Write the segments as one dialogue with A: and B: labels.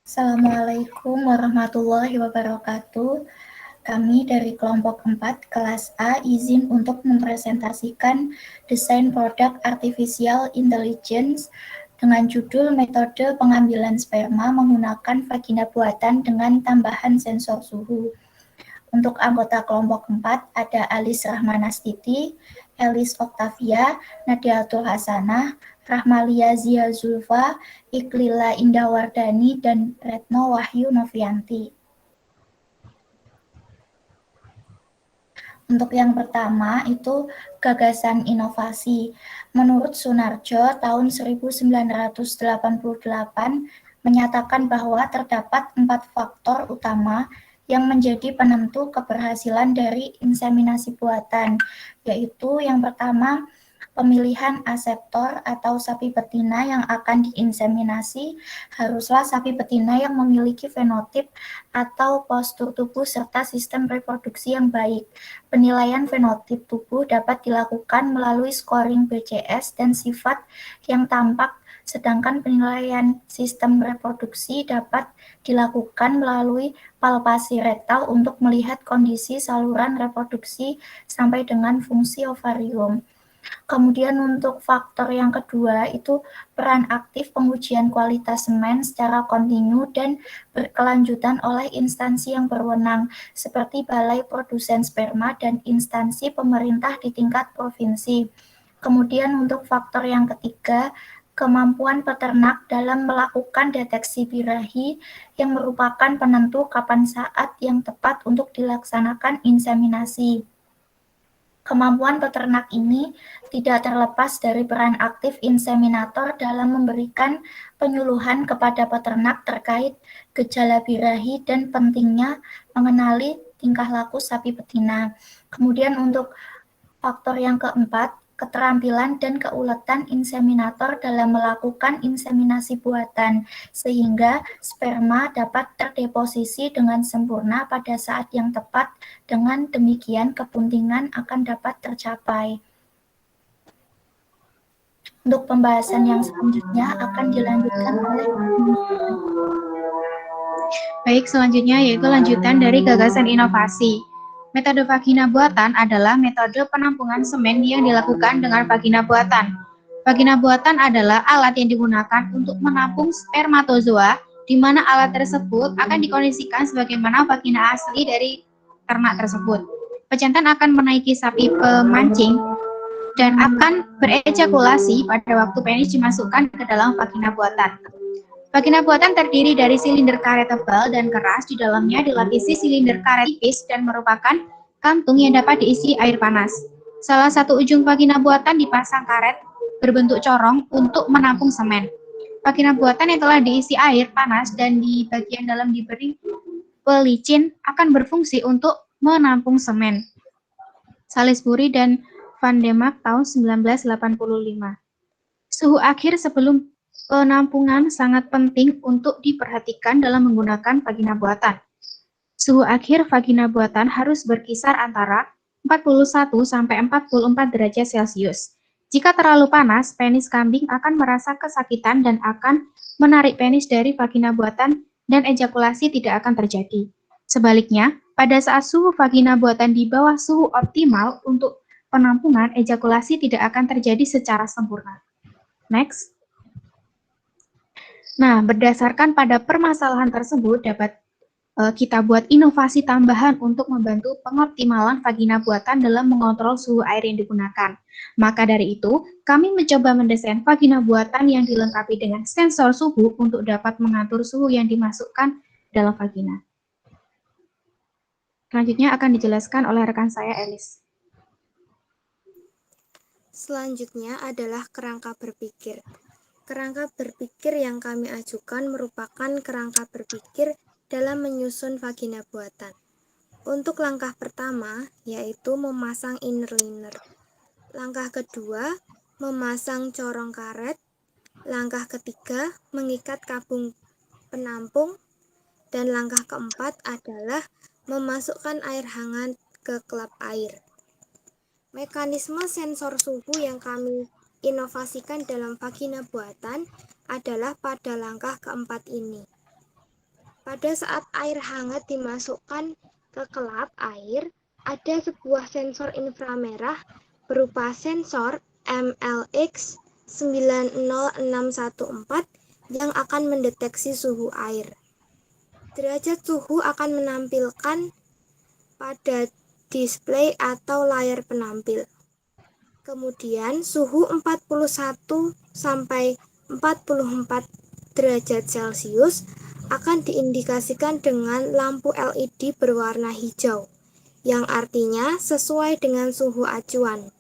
A: Assalamualaikum warahmatullahi wabarakatuh. Kami dari kelompok 4 kelas A izin untuk mempresentasikan desain produk artificial intelligence dengan judul metode pengambilan sperma menggunakan vagina buatan dengan tambahan sensor suhu. Untuk anggota kelompok 4 ada Alis Rahmanastiti, Elis Oktavia, Nadiatul Hasanah, Rahmalia Zia Zulfa, Iklila Indawardani, dan Retno Wahyu Novianti. Untuk yang pertama itu gagasan inovasi. Menurut Sunarjo tahun 1988 menyatakan bahwa terdapat 4 faktor utama yang menjadi penentu keberhasilan dari inseminasi buatan, yaitu yang pertama pemilihan aseptor atau sapi betina yang akan diinseminasi haruslah sapi betina yang memiliki fenotip atau postur tubuh serta sistem reproduksi yang baik. Penilaian fenotip tubuh dapat dilakukan melalui scoring BCS dan sifat yang tampak, sedangkan penilaian sistem reproduksi dapat dilakukan melalui palpasi rektal untuk melihat kondisi saluran reproduksi sampai dengan fungsi ovarium. Kemudian untuk faktor yang kedua itu peran aktif pengujian kualitas semen secara kontinu dan berkelanjutan oleh instansi yang berwenang seperti Balai Produsen Sperma dan instansi pemerintah di tingkat provinsi. Kemudian untuk faktor yang ketiga, kemampuan peternak dalam melakukan deteksi birahi yang merupakan penentu kapan saat yang tepat untuk dilaksanakan inseminasi. Kemampuan peternak ini tidak terlepas dari peran aktif inseminator dalam memberikan penyuluhan kepada peternak terkait gejala birahi dan pentingnya mengenali tingkah laku sapi betina. Kemudian untuk faktor yang keempat, keterampilan dan keuletan inseminator dalam melakukan inseminasi buatan, sehingga sperma dapat terdeposisi dengan sempurna pada saat yang tepat, dengan demikian kepentingan akan dapat tercapai. Untuk pembahasan yang selanjutnya akan dilanjutkan oleh
B: Baik, selanjutnya yaitu lanjutan dari gagasan inovasi. Metode vagina buatan adalah metode penampungan semen yang dilakukan dengan vagina buatan. Vagina buatan adalah alat yang digunakan untuk menampung spermatozoa, di mana alat tersebut akan dikondisikan sebagaimana vagina asli dari ternak tersebut. Pejantan akan menaiki sapi pemancing dan akan berejakulasi pada waktu penis dimasukkan ke dalam vagina buatan. Vagina buatan terdiri dari silinder karet tebal dan keras, di dalamnya dilapisi silinder karet tipis dan merupakan kantung yang dapat diisi air panas. Salah satu ujung vagina buatan dipasang karet berbentuk corong untuk menampung semen. Vagina buatan yang telah diisi air panas dan di bagian dalam diberi pelicin akan berfungsi untuk menampung semen. Salisbury dan Van Diemek tahun 1985. Suhu akhir sebelum penampungan sangat penting untuk diperhatikan dalam menggunakan vagina buatan. Suhu akhir vagina buatan harus berkisar antara 41 sampai 44 derajat Celcius. Jika terlalu panas, penis kambing akan merasa kesakitan dan akan menarik penis dari vagina buatan dan ejakulasi tidak akan terjadi. Sebaliknya, pada saat suhu vagina buatan di bawah suhu optimal untuk penampungan, ejakulasi tidak akan terjadi secara sempurna. Next. Nah, berdasarkan pada permasalahan tersebut, dapat kita buat inovasi tambahan untuk membantu pengoptimalan vagina buatan dalam mengontrol suhu air yang digunakan. Maka dari itu, kami mencoba mendesain vagina buatan yang dilengkapi dengan sensor suhu untuk dapat mengatur suhu yang dimasukkan dalam vagina. Selanjutnya akan dijelaskan oleh rekan saya, Elis.
C: Selanjutnya adalah kerangka berpikir. Kerangka berpikir yang kami ajukan merupakan kerangka berpikir dalam menyusun vagina buatan. Untuk langkah pertama, yaitu memasang inner liner. Langkah kedua, memasang corong karet. Langkah ketiga, mengikat kabung penampung. Dan langkah keempat adalah memasukkan air hangat ke klep air. Mekanisme sensor suhu yang kami inovasikan dalam vagina buatan adalah pada langkah keempat ini. Pada saat air hangat dimasukkan ke kelap air, ada sebuah sensor inframerah berupa sensor MLX 90614 yang akan mendeteksi suhu air. Derajat suhu akan menampilkan pada display atau layar penampil. Kemudian suhu 41 sampai 44 derajat Celcius akan diindikasikan dengan lampu LED berwarna hijau, yang artinya sesuai dengan suhu acuan.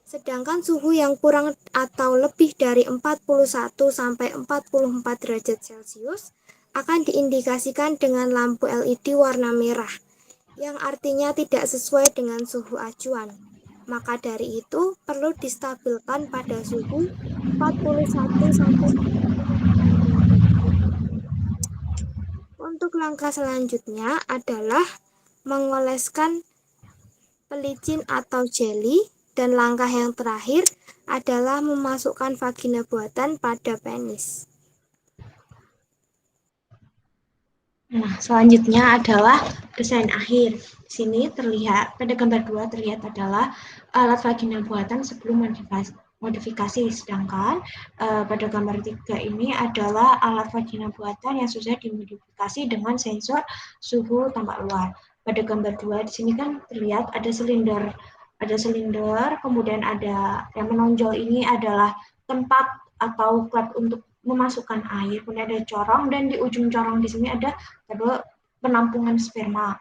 C: Sedangkan suhu yang kurang atau lebih dari 41 sampai 44 derajat Celcius akan diindikasikan dengan lampu LED warna merah, yang artinya tidak sesuai dengan suhu acuan. Maka dari itu perlu distabilkan pada suhu 41 sampai 44 derajat Celcius. Untuk langkah selanjutnya adalah mengoleskan pelicin atau jelly, dan langkah yang terakhir adalah memasukkan vagina buatan pada penis.
D: Nah, selanjutnya adalah desain akhir. Di sini terlihat, pada gambar 2 terlihat adalah alat vagina buatan sebelum modifikasi, sedangkan pada gambar 3 ini adalah alat vagina buatan yang sudah dimodifikasi dengan sensor suhu tambah luar. Pada gambar 2 di sini kan terlihat ada silinder, kemudian ada yang menonjol ini adalah tempat atau klep untuk memasukkan air, kemudian ada corong, dan di ujung corong di sini ada tabel penampungan sperma.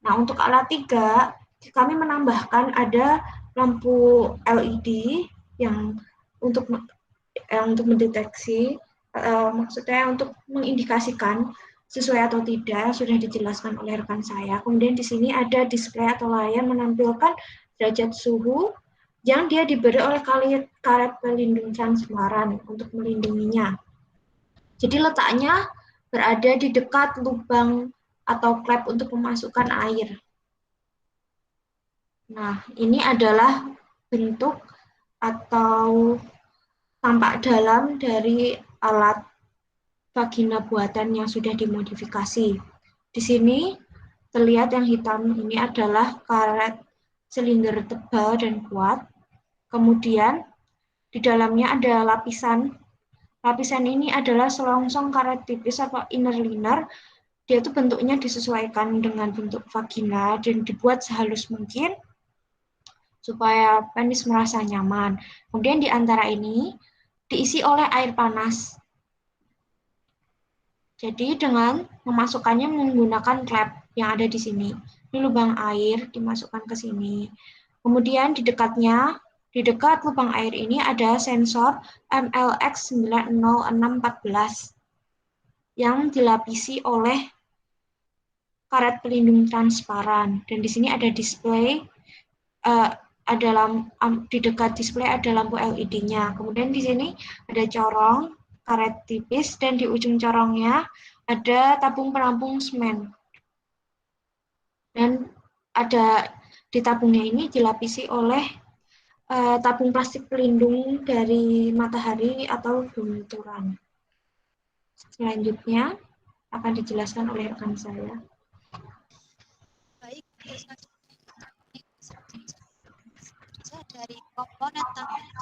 D: Nah, untuk alat 3, kami menambahkan ada lampu LED yang untuk mendeteksi, maksudnya untuk mengindikasikan sesuai atau tidak, sudah dijelaskan oleh rekan saya. Kemudian di sini ada display atau layar menampilkan derajat suhu yang dia diberi oleh karet pelindung transparan untuk melindunginya. Jadi letaknya berada di dekat lubang atau klep untuk memasukkan air. Nah, ini adalah bentuk atau tampak dalam dari alat vagina buatan yang sudah dimodifikasi. Di sini terlihat yang hitam ini adalah karet silinder tebal dan kuat. Kemudian di dalamnya ada lapisan. Lapisan ini adalah selongsong karet tipis atau inner liner. Dia itu bentuknya disesuaikan dengan bentuk vagina dan dibuat sehalus mungkin supaya penis merasa nyaman. Kemudian di antara ini diisi oleh air panas. Jadi dengan memasukkannya menggunakan klep yang ada di sini. Ini lubang air dimasukkan ke sini. Kemudian di dekat lubang air ini ada sensor MLX 90614 yang dilapisi oleh karet pelindung transparan. Dan di sini ada display, di dekat display ada lampu LED-nya. Kemudian di sini ada corong, karet tipis, dan di ujung corongnya ada tabung penampung semen. Dan ada di tabungnya ini dilapisi oleh tabung plastik pelindung dari matahari atau benturan. Selanjutnya akan dijelaskan oleh rekan saya.
B: Baik, dari komponen tampilan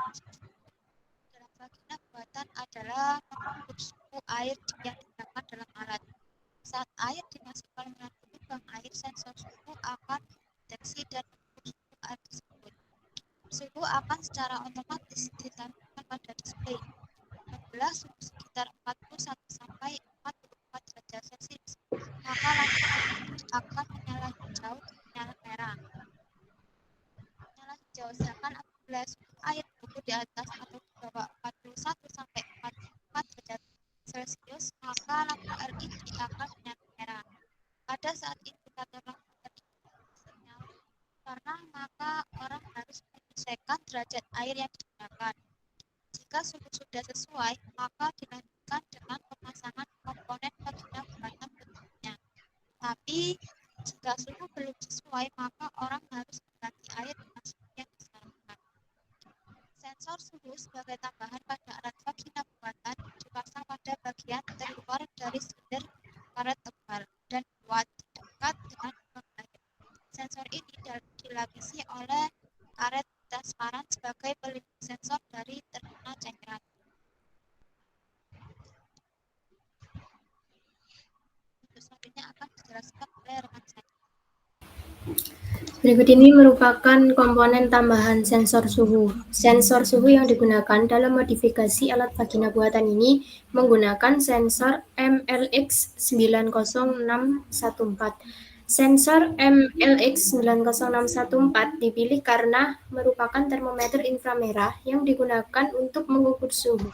B: dalam vagina buatan adalah mengukur suhu air yang didapat dalam alat. Saat air dimasukkan melalui lubang air, sensor suhu akan mendeteksi dan mengukur suhu air tersebut. Suhu akan secara otomatis ditampilkan pada display. Apabila suhu sekitar 41 sampai 44 derajat Celcius, maka lampu LED akan menyala hijau dan menyala merah. Menyala hijau, sedangkan apabila suhu air berada di atas atau di bawah 41 sampai 44 derajat Celcius, maka lampu LED akan menyala merah. Pada saat indikator lampu LED menyala warna, maka orang harus menyesuaikan derajat air yang digunakan. Jika suhu sudah sesuai, maka dilanjutkan dengan pemasangan komponen vagina buatan berikutnya. Tapi jika suhu belum sesuai, maka orang harus mengganti air dengan suhu yang disarankan. Sensor suhu sebagai tambahan pada alat vagina buatan dipasang pada bagian terluar dari silinder karet tebal.
E: dilapisi oleh karet transparan sebagai pelindung sensor dari terkena cairan. Untuk selanjutnya akan dijelaskan oleh rekan saya.
D: Berikut ini merupakan komponen tambahan sensor suhu. Sensor suhu yang digunakan dalam modifikasi alat vagina buatan ini menggunakan sensor MLX90614. Sensor MLX90614 dipilih karena merupakan termometer inframerah yang digunakan untuk mengukur suhu.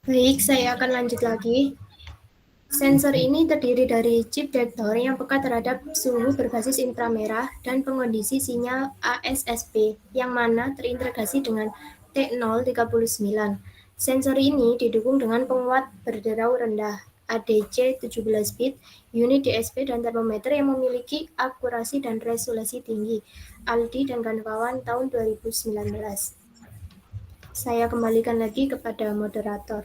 D: Baik, saya akan lanjut lagi. Sensor ini terdiri dari chip detektor yang peka terhadap suhu berbasis inframerah dan pengondisi sinyal ASSP yang mana terintegrasi dengan T039. Sensor ini didukung dengan penguat berderau rendah ADC 17 bit, unit DSP, dan termometer yang memiliki akurasi dan resolusi tinggi. Aldi dan kawan-kawan tahun 2019. Saya kembalikan lagi kepada moderator.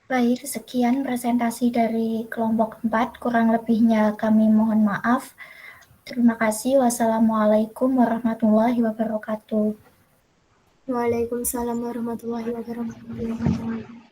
A: Baik, sekian presentasi dari kelompok 4. Kurang lebihnya kami mohon maaf. Terima kasih. Wassalamualaikum warahmatullahi wabarakatuh.
D: Waalaikumsalam warahmatullahi wabarakatuh.